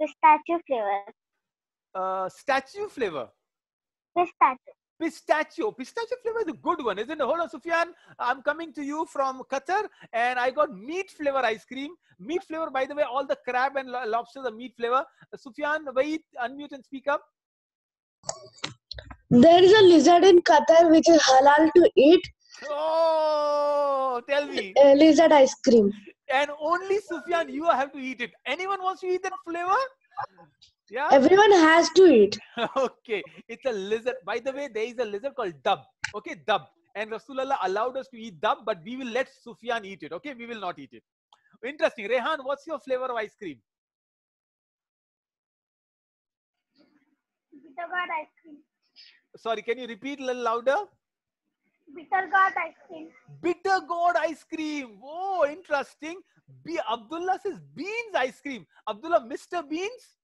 Pistachio flavor. Statue flavor. Pistachio. Pistachio flavor is a good one, isn't it? Hold on, Sufyan. I'm coming to you from Qatar, and I got meat flavor ice cream. Meat flavor, by the way, all the crab and lobsters are meat flavor. Sufyan, wait, unmute and speak up. There is a lizard in Qatar which is halal to eat. Oh, tell me. Lizard ice cream. And only Sufyan, you have to eat it. Anyone wants to eat that flavor? Yeah. Everyone has to eat. Okay. It's a lizard. By the way, there is a lizard called dub. Okay, dub. And Rasulullah allowed us to eat dub, but we will let Sufyan eat it. Okay, we will not eat it. Interesting. Rehan, what's your flavor of ice cream? Bitter gourd ice cream. Sorry, can you repeat a little louder? Bitter gourd ice cream. Bitter gourd ice cream. Oh, interesting. Abdullah says beans ice cream. Abdullah, Mr. Beans?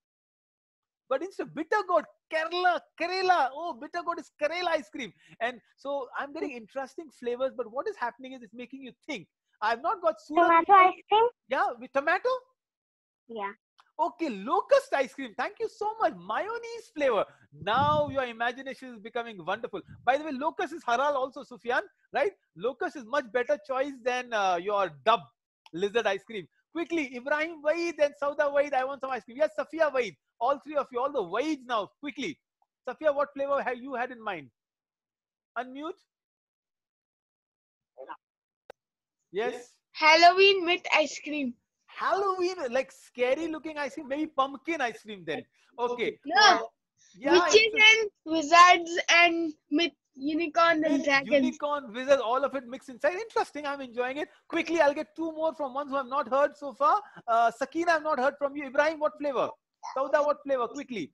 But instead of bitter gourd, Kerala. Oh, bitter gourd is Kerala ice cream. And so I'm getting interesting flavors, but what is happening is it's making you think. I've not got tomato ice cream. Yeah, with tomato? Yeah. Okay, locust ice cream. Thank you so much. Mayonnaise flavor. Now your imagination is becoming wonderful. By the way, locust is halal also, Sufyan, right? Locust is much better choice than your dub lizard ice cream. Quickly, Ibrahim Waid and Sauda Waid, I want some ice cream. Yes, Safia Waid. All three of you, all the Waids now. Quickly. Safia, what flavor have you had in mind? Unmute. Yes. Halloween with ice cream. Halloween, like scary looking ice cream, maybe pumpkin ice cream then. Okay. No. Yeah, Witches and wizards and myth, unicorns and dragons. Unicorn, wizards, all of it mixed inside. Interesting. I'm enjoying it. Quickly, I'll get 2 more from ones who have not heard so far. Sakina, I've not heard from you. Ibrahim, what flavor? Sauda, what flavor? Quickly.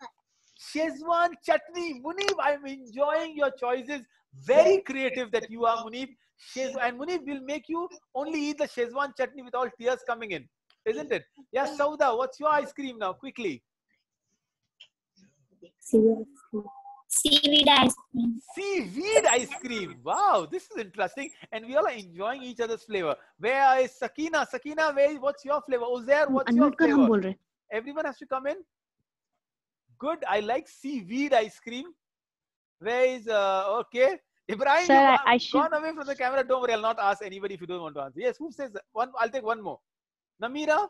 Shezwan chutney. Munib, I'm enjoying your choices. Very creative that you are, Munib. And Munib will make you only eat the Shezwan chutney with all tears coming in. Isn't it? Yes, Sauda, what's your ice cream now? Quickly. Seaweed ice cream. Seaweed ice cream. Wow, this is interesting. And we all are enjoying each other's flavor. Where is Sakina? Sakina, what's your flavor? Uzair, what's your flavor? Everyone has to come in. Good. I like seaweed ice cream. Where is, okay. Ibrahim, Sir, you've gone away from the camera. Don't worry, I'll not ask anybody if you don't want to answer. Yes, who says one? I'll take one more. Namira?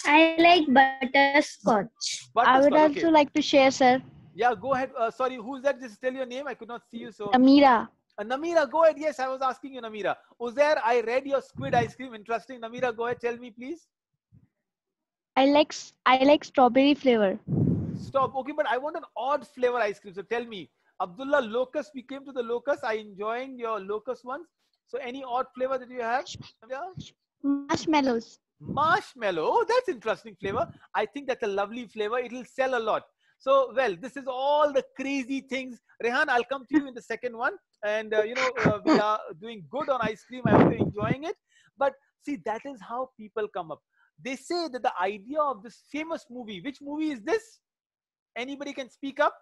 I like butterscotch. I would also okay. like to share, sir. Yeah, go ahead. Sorry, who's that? Just tell your name. I could not see you. So Amira. Namira, go ahead. Yes, I was asking you, Namira. Uzair, I read your squid ice cream. Interesting. Namira, go ahead. Tell me, please. I like strawberry flavor. Stop. Okay, but I want an odd flavor ice cream. So tell me, Abdullah, locust. We came to the locust. Are you enjoying your locust ones? So any odd flavor that you have? Yeah. Marshmallows. Marshmallow. Oh, that's interesting flavor. I think that's a lovely flavor. It'll sell a lot. So, well, this is all the crazy things. Rehan, I'll come to you in the second one. And, we are doing good on ice cream. I hope you're enjoying it. But see, that is how people come up. They say that the idea of this famous movie, which movie is this? Anybody can speak up?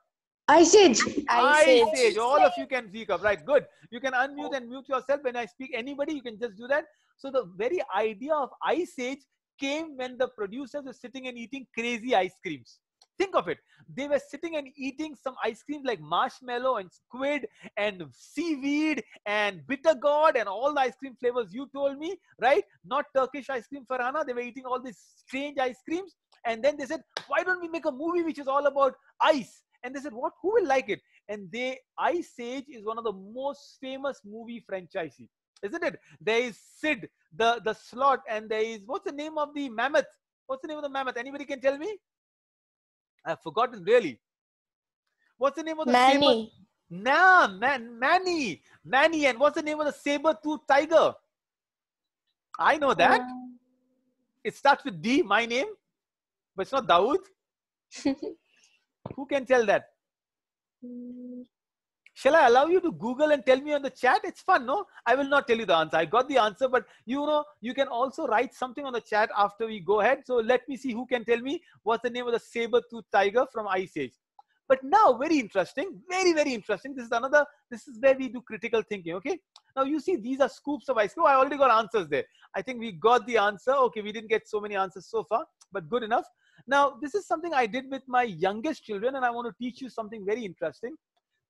Ice Age. Ice Age. All of you can speak up, right? Good. You can unmute and mute yourself when I speak. Anybody, you can just do that. So the very idea of Ice Age came when the producers were sitting and eating crazy ice creams. Think of it. They were sitting and eating some ice creams like marshmallow and squid and seaweed and bitter gourd and all the ice cream flavors you told me, right? Not Turkish ice cream, Farhana. They were eating all these strange ice creams. And then they said, why don't we make a movie which is all about ice? And they said, what? Who will like it? And Ice Age is one of the most famous movie franchises, isn't it? There is Sid, the Sloth, and there is, what's the name of the mammoth? What's the name of the mammoth? Anybody can tell me? I've forgotten, really. What's the name of the Manny. Manny. Manny. And what's the name of the saber-toothed tiger? I know that. It starts with D, my name. But it's not Dawood. Who can tell that? Shall I allow you to Google and tell me on the chat? It's fun, no? I will not tell you the answer. I got the answer, but you can also write something on the chat after we go ahead. So let me see who can tell me what's the name of the saber-toothed tiger from Ice Age. But now, very interesting, very, very interesting. This is where we do critical thinking, okay? Now, you see, these are scoops of ice cream. Oh, I already got answers there. I think we got the answer. Okay, we didn't get so many answers so far, but good enough. Now, this is something I did with my youngest children, and I want to teach you something very interesting.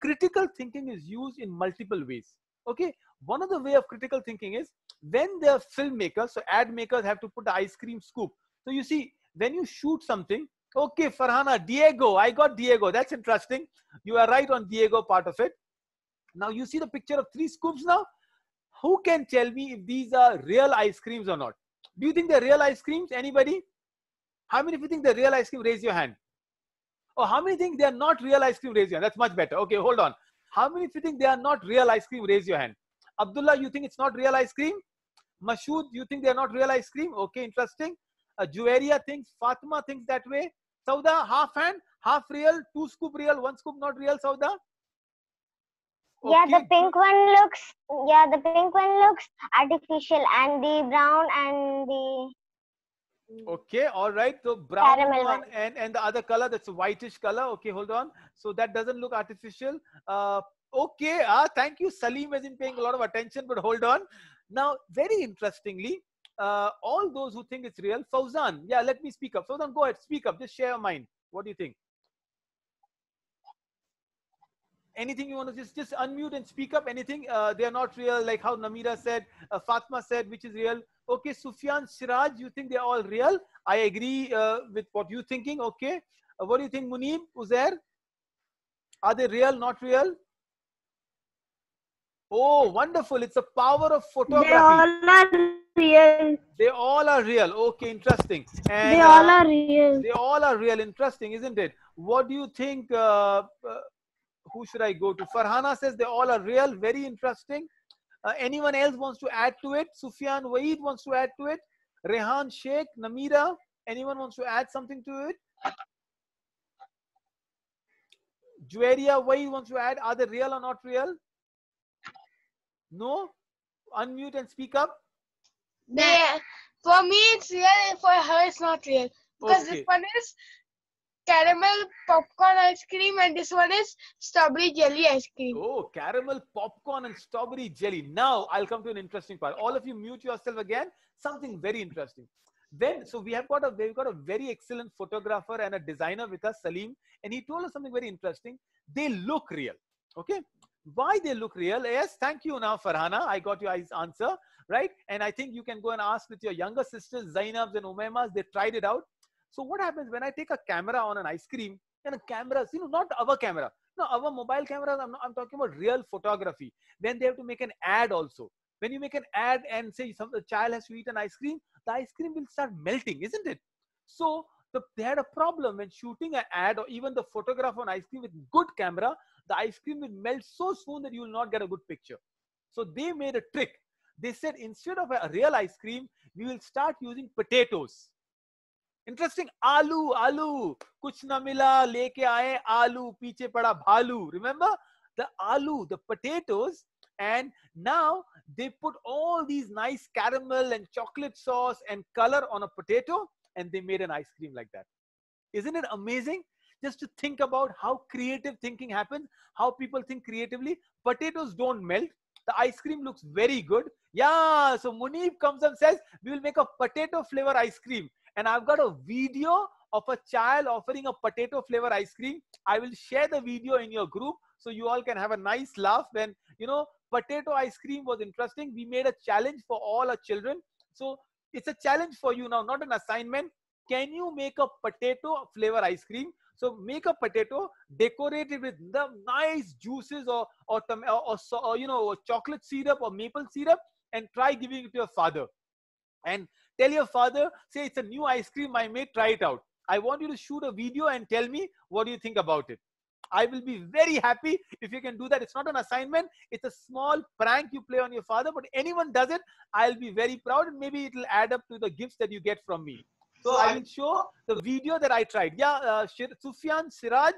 Critical thinking is used in multiple ways. Okay, one of the way of critical thinking is when the filmmakers, so ad makers have to put the ice cream scoop. So you see, when you shoot something, okay, Farhana, Diego, I got Diego. That's interesting. You are right on Diego part of it. Now you see the picture of 3 scoops now. Who can tell me if these are real ice creams or not? Do you think they're real ice creams? Anybody? How many of you think they're real ice cream? Raise your hand. Oh, how many think they are not real ice cream? Raise your hand. That's much better. Okay, hold on. How many of you think they are not real ice cream? Raise your hand. Abdullah, you think it's not real ice cream? Mashood, you think they are not real ice cream? Okay, interesting. Juwaria thinks, Fatima thinks that way. Sauda, half hand, half real, 2 scoop real, 1 scoop not real, Sauda? Okay. Yeah, the pink one looks artificial, and the brown and the okay, all right. So brown one caramel and the other color, that's a whitish color. Okay, hold on. So that doesn't look artificial. Okay, thank you. Salim isn't paying a lot of attention, but hold on. Now, very interestingly, all those who think it's real, Fauzan, yeah, let me speak up. Fauzan, go ahead, speak up. Just share your mind. What do you think? Anything you want to just unmute and speak up? Anything? They are not real, like how Namira said, Fatma said, which is real. Okay, Sufyan, Siraj, you think they're all real? I agree with what you're thinking. Okay. What do you think, Muneeb, Uzair? Are they real, not real? Oh, wonderful. It's the power of photography. They all are real. They all are real. Okay, interesting. And, they all are real. They all are real. Interesting, isn't it? What do you think? Who should I go to? Farhana says they all are real. Very interesting. Anyone else wants to add to it? Sufyan Waeed wants to add to it. Rehan Sheikh, Namira, anyone wants to add something to it? Juwaria Waeed wants to add. Are they real or not real? No? Unmute and speak up. For me, it's real. For her, it's not real. Because this one is caramel popcorn ice cream and this one is strawberry jelly ice cream. Oh, caramel popcorn and strawberry jelly. Now I'll come to an interesting part. All of you mute yourself again. Something very interesting. So we've got a very excellent photographer and a designer with us, Salim, and he told us something very interesting. They look real. Okay. Why they look real? Yes, thank you now, Farhana. I got your answer, right? And I think you can go and ask with your younger sisters, Zainabs and Umaimas. They tried it out. So what happens when I take a camera on an ice cream and a camera, not our camera, no, our mobile cameras, I'm talking about real photography. Then they have to make an ad also. When you make an ad and say the child has to eat an ice cream, the ice cream will start melting, isn't it? So they had a problem when shooting an ad or even the photograph on ice cream with good camera, the ice cream will melt so soon that you will not get a good picture. So they made a trick. They said instead of a real ice cream, we will start using potatoes. Interesting. Aloo. Kuch na mila, leke aaye aloo, piche pada bhalu. Remember? The aloo, the potatoes, and now they put all these nice caramel and chocolate sauce and color on a potato, and they made an ice cream like that. Isn't it amazing? Just to think about how creative thinking happens, how people think creatively. Potatoes don't melt. The ice cream looks very good. Yeah, so Munib comes and says, we will make a potato flavor ice cream. And I've got a video of a child offering a potato flavor ice cream. I will share the video in your group so you all can have a nice laugh. When, potato ice cream was interesting. We made a challenge for all our children. So it's a challenge for you now, not an assignment. Can you make a potato flavor ice cream? So make a potato, decorate it with the nice juices or chocolate syrup or maple syrup, and try giving it to your father. And tell your father, say it's a new ice cream I made, try it out. I want you to shoot a video and tell me what do you think about it. I will be very happy if you can do that. It's not an assignment. It's a small prank you play on your father, but anyone does it, I'll be very proud, and maybe it will add up to the gifts that you get from me. So I will show the video that I tried. Yeah, Sufyan Siraj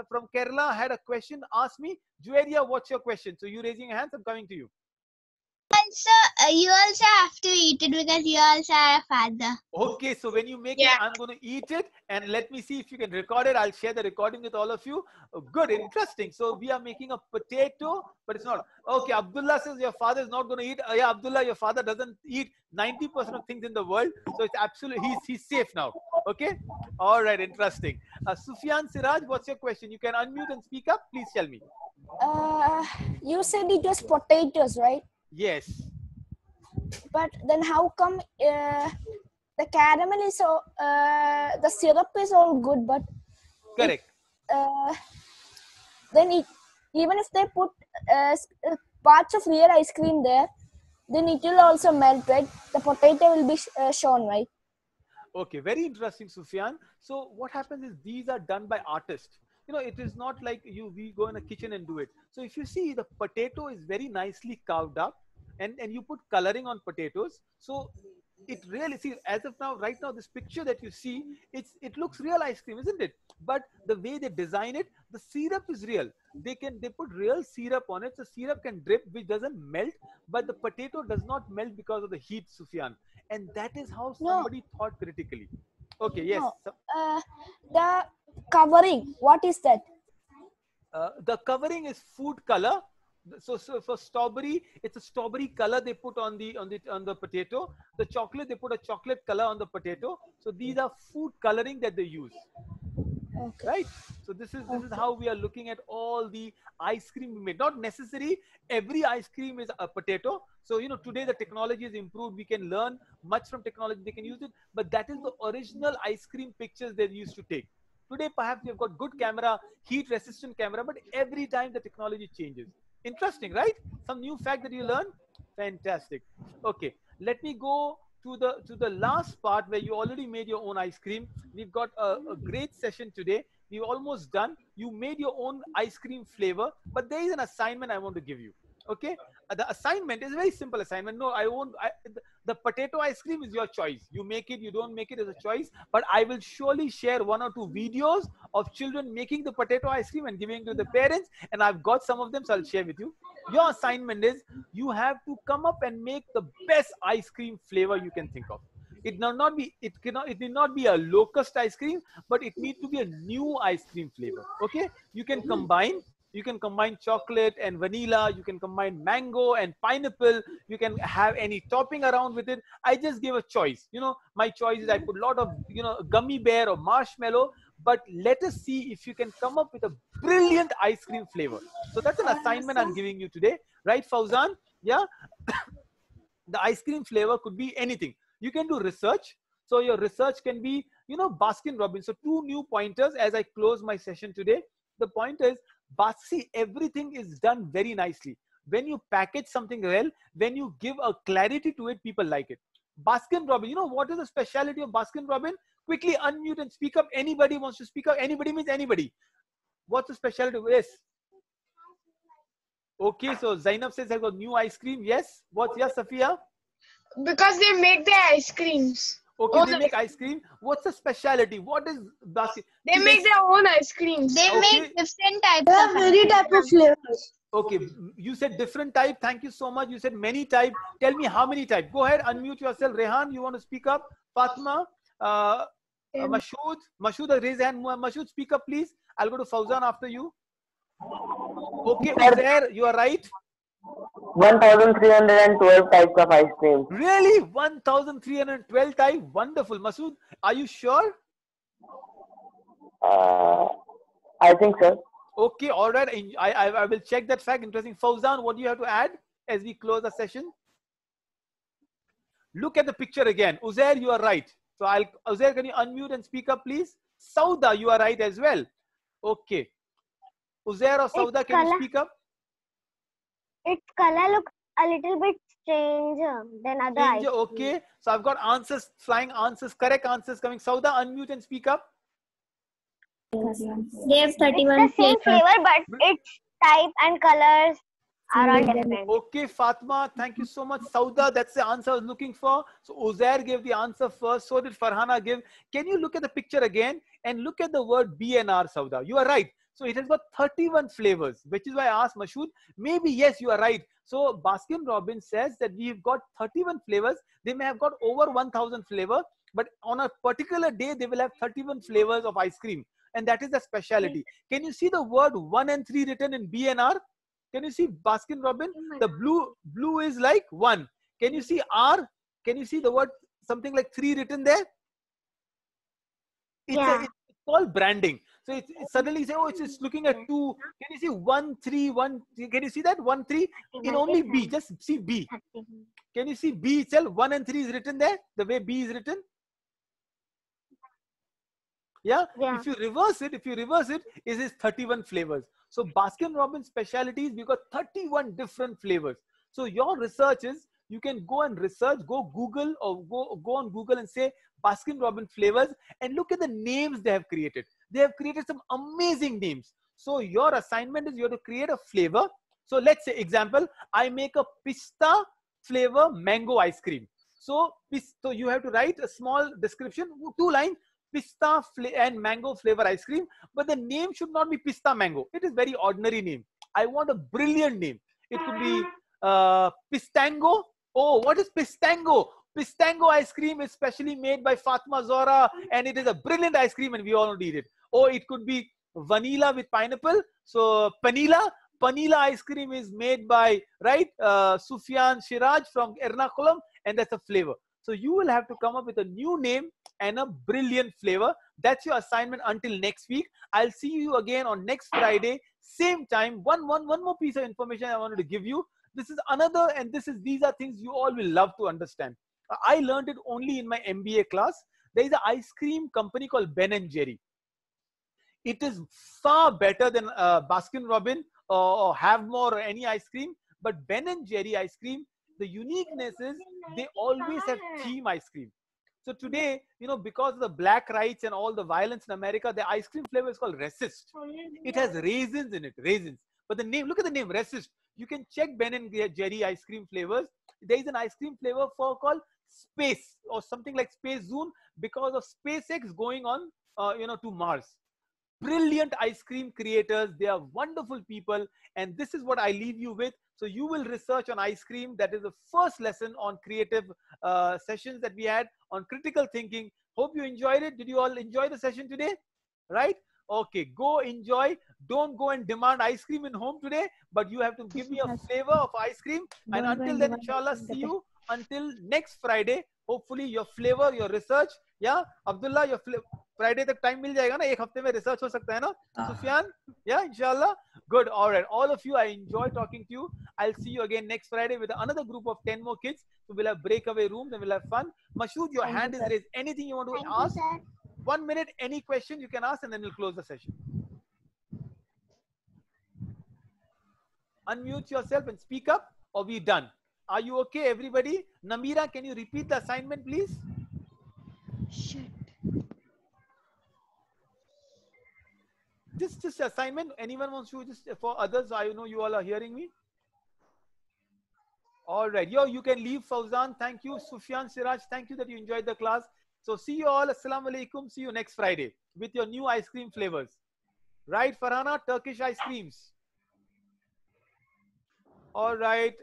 from Kerala had a question. Ask me, Jueria, what's your question? So you raising your hands, I'm coming to you. Also, you also have to eat it because you also are a father. Okay, so when you make it, I'm going to eat it, and let me see if you can record it. I'll share the recording with all of you. Oh, good, interesting. So we are making a potato, but it's not. Okay, Abdullah says your father is not going to eat. Yeah, Abdullah, your father doesn't eat 90% of things in the world. So it's absolutely, he's safe now. Okay, all right, interesting. Sufyan Siraj, what's your question? You can unmute and speak up. Please tell me. You said it was potatoes, right? Yes. But then how come the caramel is so, the syrup is all good, but correct. Then even if they put parts of real ice cream there, then it will also melt, right? The potato will be shown, right? Okay, very interesting, Sufyan. So what happens is these are done by artists. It is not like we go in a kitchen and do it. So if you see, the potato is very nicely carved up, and you put coloring on potatoes. So it really, see, as of now, right now, this picture that you see, it looks real ice cream, isn't it? But the way they design it, the syrup is real. They put real syrup on it. So syrup can drip, which doesn't melt, but the potato does not melt because of the heat, Sufyan. And that is how somebody thought critically. Okay, yes. No. The covering, what is that? The covering is food color. So for strawberry, it's a strawberry color they put on the potato. The chocolate, they put a chocolate color on the potato. So these are food coloring that they use. Okay. Right? So this is how we are looking at all the ice cream we made. Not necessary every ice cream is a potato. So today the technology is improved. We can learn much from technology. They can use it, but that is the original ice cream pictures they used to take. Today perhaps you've got good camera, heat resistant camera, but every time the technology changes. Interesting, right? Some new fact that you learn. Fantastic. Okay, let me go to the last part where you already made your own ice cream. We've got a great session today. We're almost done. You made your own ice cream flavor, but there is an assignment I want to give you. Okay, the assignment is a very simple assignment. No, the potato ice cream is your choice. You make it, you don't make it, as a choice. But I will surely share 1 or 2 videos of children making the potato ice cream and giving it to the parents. And I've got some of them, so I'll share with you. Your assignment is you have to come up and make the best ice cream flavor you can think of. It need not be a locust ice cream, but it needs to be a new ice cream flavor. Okay, you can combine. You can combine chocolate and vanilla. You can combine mango and pineapple. You can have any topping around with it. I just gave a choice. My choice is I put a lot of, gummy bear or marshmallow. But let us see if you can come up with a brilliant ice cream flavor. So that's an assignment I'm giving you today. Right, Fauzan? Yeah? The ice cream flavor could be anything. You can do research. So your research can be, Baskin Robbins. So 2 new pointers as I close my session today. The point is, see, everything is done very nicely. When you package something well, when you give a clarity to it, people like it. Baskin Robbins. You know what is the speciality of Baskin Robbins? Quickly unmute and speak up. Anybody wants to speak up? Anybody means anybody. What's the specialty? Yes. Okay, so Zainab says I've got new ice cream. Yes. What? Yes, Safiya? Because they make their ice creams. Okay, they make ice cream. What's the specialty? What is Baskin? They make their own ice creams. They make different types There are of many type of flavors. Okay, you said different type. Thank you so much. You said many type. Tell me how many type. Go ahead, unmute yourself. Rehan, you want to speak up? Fatima, Mashood, raise your hand. Mashood, speak up, please. I'll go to Fauzan after you. Okay, Uzair, you are right. 1,312 types of ice cream. Really? 1,312 type? Wonderful. Masood, are you sure? I think so. Okay, all right. I will check that fact. Interesting. Fauzan, what do you have to add as we close the session? Look at the picture again. Uzair, you are right. So Uzair, can you unmute and speak up, please? Sauda, you are right as well. Okay. Uzair or Sauda, can you speak up? Its color looks a little bit stranger than other ice cream. Okay. So I've got answers, flying answers, correct answers coming. Sauda, unmute and speak up. They have 31 it's the same flavor, but its type and colors are all different. Okay, Fatma, thank you so much. Sauda, that's the answer I was looking for. So Uzair gave the answer first. So did Farhana give. Can you look at the picture again and look at the word BNR, Sauda? You are right. So it has got 31 flavors, which is why I asked Mashood. Maybe, yes, you are right. So Baskin Robbins says that we've got 31 flavors. They may have got over 1,000 flavor, but on a particular day, they will have 31 flavors of ice cream. And that is the specialty. Can you see the word 1 and 3 written in BNR? Can you see Baskin Robbins? The blue is like 1. Can you see R? Can you see the word something like 3 written there? It's called branding. So it's suddenly say, oh, it's looking at 2. Can you see 1, 3, 1? Can you see that 1, 3 in only B? Just see B. Can you see B itself? 1 and 3 is written there. The way B is written. Yeah. If you reverse it, it is 31 flavors. So Baskin Robbins specialties, we got 31 different flavors. So your research is, you can go and research, go Google or go on Google and say Baskin Robbins flavors and look at the names they have created. They have created some amazing names. So your assignment is you have to create a flavor. So let's say example, I make a pista flavor mango ice cream. So you have to write a small description, 2 lines, pista and mango flavor ice cream, but the name should not be pista mango. It is very ordinary name. I want a brilliant name. It could be Pistango. Oh, what is Pistango? Pistango ice cream is specially made by Fatma Zora, and it is a brilliant ice cream and we all need it. Or it could be vanilla with pineapple. So Panila ice cream is made by, right, Sufyan Shiraj from Ernakulam, and that's a flavor. So you will have to come up with a new name and a brilliant flavor. That's your assignment until next week. I'll see you again on next Friday, same time. One more piece of information I wanted to give you. This is another, and these are things you all will love to understand. I learned it only in my MBA class. There is an ice cream company called Ben & Jerry. It is far better than Baskin Robbins or Havmore or any ice cream. But Ben & Jerry ice cream, the uniqueness is they always have theme ice cream. So today, because of the black rights and all the violence in America, the ice cream flavor is called Resist. It has raisins in it, raisins. But the name, look at the name, Resist. You can check Ben & Jerry ice cream flavors. There is an ice cream flavor called Space or something like Space Zoom because of SpaceX going on, to Mars. Brilliant ice cream creators. They are wonderful people. And this is what I leave you with. So you will research on ice cream. That is the first lesson on creative sessions that we had on critical thinking. Hope you enjoyed it. Did you all enjoy the session today? Right? Okay, go enjoy. Don't go and demand ice cream in home today, but you have to give me a flavor of ice cream. And until then, inshallah, see you until next Friday. Hopefully your flavor, your research. Yeah, Abdullah, your Friday तक time मिल जाएगा ना, एक हफ्ते में research हो सकता है ना, Sufyan? Yeah, inshallah. Good. All right. All of you, I enjoy talking to you. I'll see you again next Friday with another group of 10 more kids. So we'll have breakaway rooms and we'll have fun. Mashood, your hand is raised. Anything you want to ask? 1 minute, any question you can ask, and then we'll close the session. Unmute yourself and speak up, or we're done. Are you okay, everybody? Namira, can you repeat the assignment, please? Shit. Just assignment. Anyone wants to just for others? I know you all are hearing me. All right. You can leave, Fauzan. Thank you. Sufyan, Siraj, thank you that you enjoyed the class. So see you all. Assalamu alaikum. See you next Friday with your new ice cream flavors. Right, Farhana? Turkish ice creams. All right.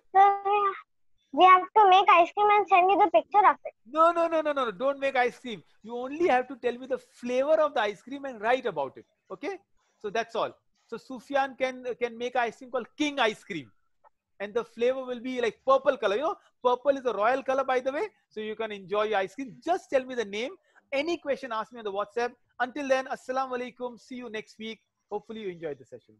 We have to make ice cream and send you the picture of it. No. Don't make ice cream. You only have to tell me the flavor of the ice cream and write about it. Okay? So that's all. So Sufyan can make ice cream called King ice cream. And the flavor will be like purple color. You know, purple is a royal color, by the way. So you can enjoy your ice cream. Just tell me the name. Any question, ask me on the WhatsApp. Until then, Assalamu alaikum. See you next week. Hopefully you enjoyed the session.